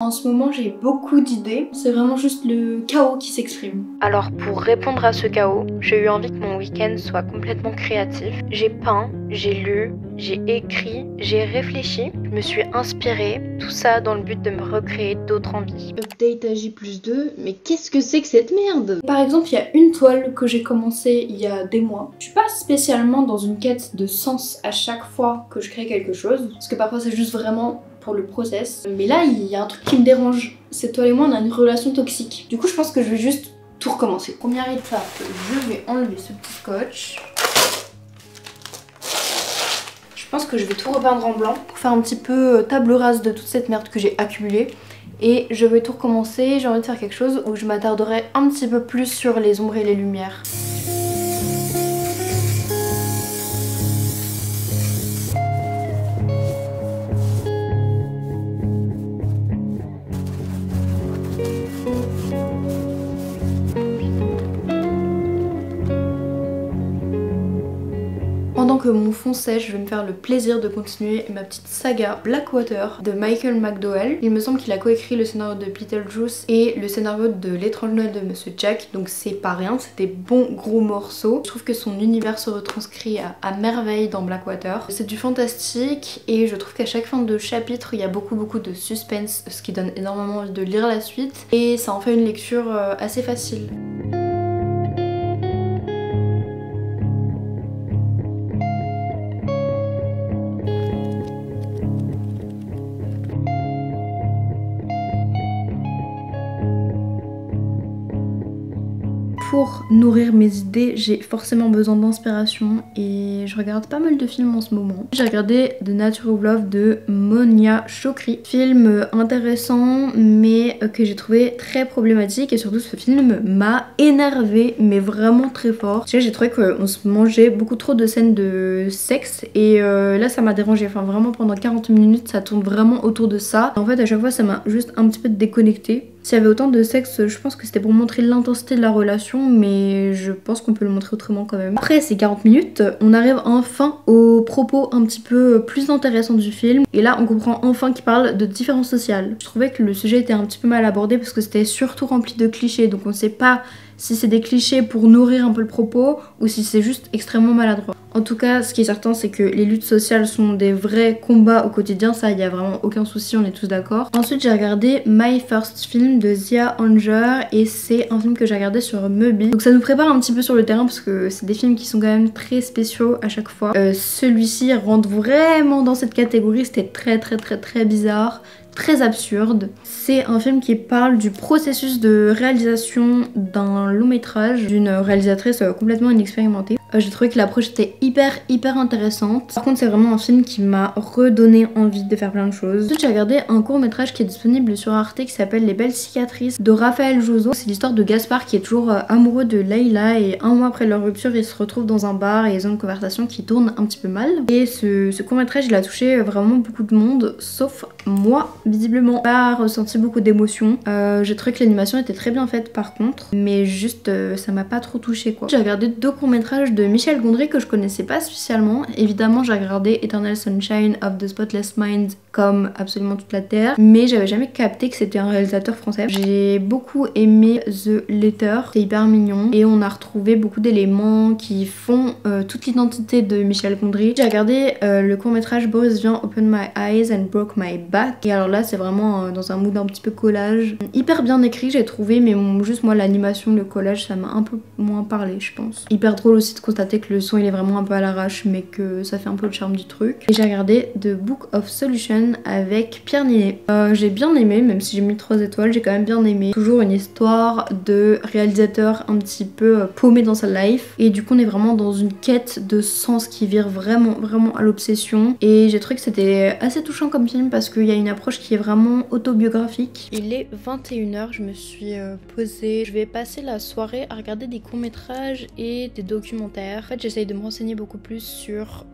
En ce moment j'ai beaucoup d'idées, c'est vraiment juste le chaos qui s'exprime. Alors pour répondre à ce chaos, j'ai eu envie que mon week-end soit complètement créatif. J'ai peint, j'ai lu, j'ai écrit, j'ai réfléchi, je me suis inspirée, tout ça dans le but de me recréer d'autres envies. Update à J+2, mais qu'est-ce que c'est que cette merde? Par exemple, il y a une toile que j'ai commencé il y a des mois. Je suis pas spécialement dans une quête de sens à chaque fois que je crée quelque chose, parce que parfois c'est juste vraiment pour le process. Mais là, il y a un truc qui me dérange. Cette toile et moi, on a une relation toxique. Du coup, je pense que je vais juste tout recommencer. Première étape, je vais enlever ce petit scotch. Je pense que je vais tout repeindre en blanc pour faire un petit peu table rase de toute cette merde que j'ai accumulée. Et je vais tout recommencer. J'ai envie de faire quelque chose où je m'attarderai un petit peu plus sur les ombres et les lumières. Pendant que mon fond sèche, je vais me faire le plaisir de continuer ma petite saga Blackwater de Michael McDowell. Il me semble qu'il a coécrit le scénario de Beetlejuice et le scénario de L'étrange Noël de Monsieur Jack, donc c'est pas rien, c'est des bons gros morceaux. Je trouve que son univers se retranscrit à merveille dans Blackwater. C'est du fantastique et je trouve qu'à chaque fin de chapitre, il y a beaucoup de suspense, ce qui donne énormément envie de lire la suite et ça en fait une lecture assez facile. Pour nourrir mes idées, j'ai forcément besoin d'inspiration et je regarde pas mal de films en ce moment. J'ai regardé The Nature of Love de Monia Chokri, film intéressant mais que j'ai trouvé très problématique et surtout ce film m'a énervé mais vraiment très fort. J'ai trouvé qu'on se mangeait beaucoup trop de scènes de sexe et là ça m'a dérangé, enfin vraiment pendant 40 minutes ça tourne vraiment autour de ça. En fait à chaque fois ça m'a juste un petit peu déconnectée. S'il y avait autant de sexe, je pense que c'était pour montrer l'intensité de la relation, mais je pense qu'on peut le montrer autrement quand même. Après ces 40 minutes, on arrive enfin aux propos un petit peu plus intéressants du film. Et là, on comprend enfin qu'il parle de différences sociales. Je trouvais que le sujet était un petit peu mal abordé parce que c'était surtout rempli de clichés. Donc on sait pas si c'est des clichés pour nourrir un peu le propos ou si c'est juste extrêmement maladroit. En tout cas, ce qui est certain, c'est que les luttes sociales sont des vrais combats au quotidien, ça, il y a vraiment aucun souci, on est tous d'accord. Ensuite, j'ai regardé My First Film de Zia Anger et c'est un film que j'ai regardé sur Mubi. Donc ça nous prépare un petit peu sur le terrain parce que c'est des films qui sont quand même très spéciaux à chaque fois. Celui-ci rentre vraiment dans cette catégorie, c'était très bizarre. Très absurde. C'est un film qui parle du processus de réalisation d'un long métrage d'une réalisatrice complètement inexpérimentée. J'ai trouvé que l'approche était hyper intéressante. Par contre c'est vraiment un film qui m'a redonné envie de faire plein de choses. Ensuite j'ai regardé un court métrage qui est disponible sur Arte qui s'appelle Les Belles Cicatrices de Raphaël Jouzzo. C'est l'histoire de Gaspard qui est toujours amoureux de Leïla et un mois après leur rupture ils se retrouvent dans un bar et ils ont une conversation qui tourne un petit peu mal. Et ce court métrage il a touché vraiment beaucoup de monde sauf moi. Visiblement pas ressenti beaucoup d'émotions. J'ai trouvé que l'animation était très bien faite par contre, mais juste ça m'a pas trop touché quoi. J'ai regardé deux courts métrages de Michel Gondry que je connaissais pas spécialement. Évidemment j'ai regardé Eternal Sunshine of the Spotless Mind comme absolument toute la terre, mais j'avais jamais capté que c'était un réalisateur français. J'ai beaucoup aimé The Letter, c'est hyper mignon et on a retrouvé beaucoup d'éléments qui font toute l'identité de Michel Gondry. J'ai regardé le court métrage Boris Vian Open My Eyes and Broke My Back et alors là c'est vraiment dans un mood un petit peu collage. Hyper bien écrit j'ai trouvé, mais juste moi l'animation, le collage ça m'a un peu moins parlé je pense. Hyper drôle aussi de constater que le son il est vraiment un peu à l'arrache mais que ça fait un peu le charme du truc. Et j'ai regardé The Book of Solution avec Pierre Ninet. J'ai bien aimé, même si j'ai mis 3 étoiles, j'ai quand même bien aimé. Toujours une histoire de réalisateur un petit peu paumé dans sa life et du coup on est vraiment dans une quête de sens qui vire vraiment à l'obsession et j'ai trouvé que c'était assez touchant comme film parce qu'il y a une approche qui est vraiment autobiographique. Il est 21h, je me suis posée. Je vais passer la soirée à regarder des courts-métrages et des documentaires. En fait, j'essaye de me renseigner beaucoup plus sur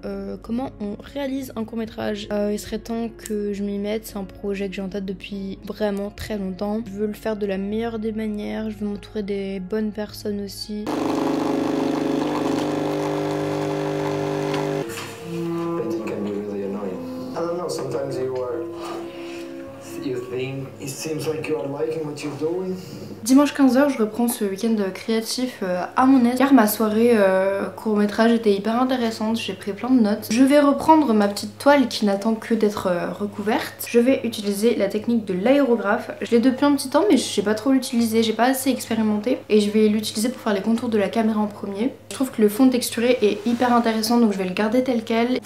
comment on réalise un court-métrage. Il serait temps que je m'y mette. C'est un projet que j'ai en tête depuis vraiment très longtemps. Je veux le faire de la meilleure des manières. Je veux m'entourer des bonnes personnes aussi. You think it's Dimanche 15h, je reprends ce week-end créatif à mon aise car ma soirée court-métrage était hyper intéressante, j'ai pris plein de notes. Je vais reprendre ma petite toile qui n'attend que d'être recouverte. Je vais utiliser la technique de l'aérographe. Je l'ai depuis un petit temps mais je sais pas trop l'utiliser, j'ai pas assez expérimenté et je vais l'utiliser pour faire les contours de la caméra en premier. Je trouve que le fond texturé est hyper intéressant donc je vais le garder tel quel.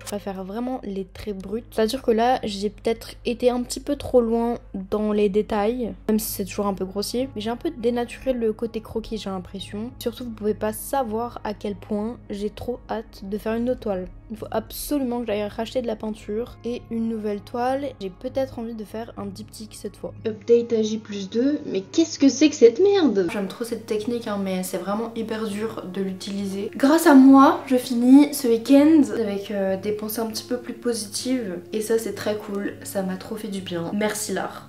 Je préfère vraiment les traits bruts. C'est-à-dire que là, j'ai peut-être été un petit peu trop loin dans les détails, même si c'est toujours un peu grossier. Mais j'ai un peu dénaturé le côté croquis, j'ai l'impression. Surtout, vous pouvez pas savoir à quel point j'ai trop hâte de faire une autre toile. Il faut absolument que j'aille racheter de la peinture et une nouvelle toile. J'ai peut-être envie de faire un diptyque cette fois. Update à J+2, mais qu'est-ce que c'est que cette merde? J'aime trop cette technique hein, mais c'est vraiment hyper dur de l'utiliser. Grâce à moi, je finis ce week-end avec des pensées un petit peu plus positives et ça c'est très cool, ça m'a trop fait du bien. Merci l'art.